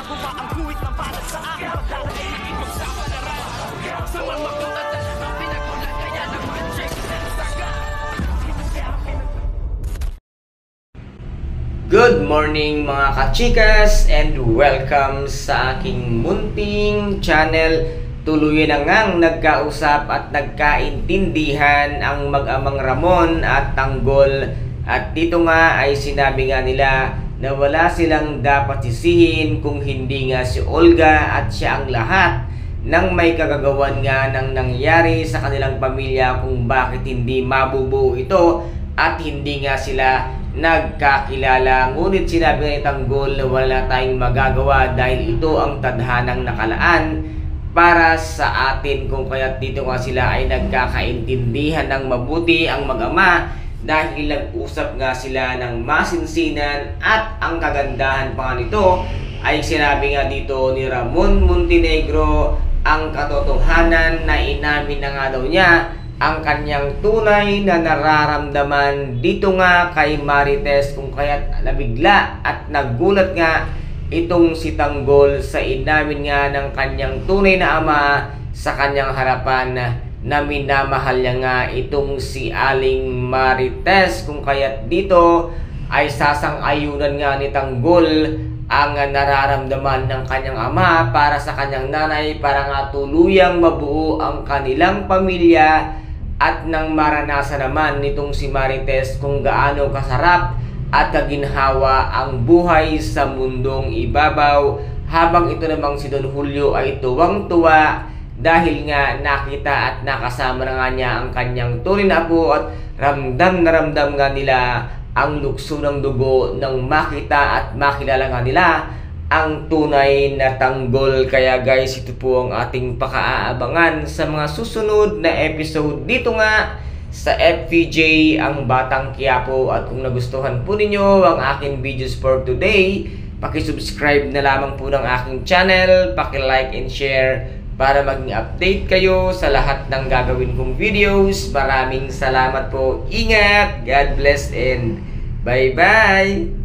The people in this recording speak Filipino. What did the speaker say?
Gumagawa ang guhit ng para sa akin. Pagdala ay nakipagsama na rin. Sa mga magulat ang pinagulat kaya ng magic saga. Good morning mga kachikas and welcome sa aking munting channel. Tuluyan na ngang nagkausap at nagkaintindihan ang mag-amang Ramon at Tanggol. At dito nga ay sinabi nga nila na wala silang dapat sisihin kung hindi nga si Olga at siya ang lahat ng may kagagawan nga ng nangyari sa kanilang pamilya kung bakit hindi mabubuo ito at hindi nga sila nagkakilala. Ngunit sinabi nga ni Tanggol na wala tayong magagawa dahil ito ang tadhanang nakalaan para sa atin, kung kaya't dito nga sila ay nagkakaintindihan ng mabuti ang mag-ama dahil nag-usap nga sila ng masinsinan. At ang kagandahan pa nga nito ay sinabi nga dito ni Ramon Montenegro ang katotohanan na inamin na nga daw niya ang kanyang tunay na nararamdaman dito nga kay Marites, kung kaya't nabigla at nagulat nga itong si Tanggol sa inamin nga ng kanyang tunay na ama sa kanyang harapan na minamahal niya nga itong si Aling Marites, kung kaya't dito ay sasang-ayunan nga ni Tanggol ang nararamdaman ng kanyang ama para sa kanyang nanay para nga tuluyang mabuo ang kanilang pamilya at nang maranasan naman nitong si Marites kung gaano kasarap at kaginhawa ang buhay sa mundong ibabaw, habang ito namang si Don Julio ay tuwang-tuwa dahil nga nakita at nakasama na nga niya ang kanyang tunay na apo at ramdam na ramdam nga nila ang lukso ng dugo nang makita at makilala nga nila ang tunay na Tanggol. Kaya guys, ito po ang ating pakaaabangan sa mga susunod na episode dito nga sa FPJ ang Batang Quiapo. At kung nagustuhan po ninyo ang aking videos for today, paki-subscribe na lamang po ng aking channel, paki-like and share para maging update kayo sa lahat ng gagawin kong videos. Maraming salamat po. Ingat, God bless and bye-bye!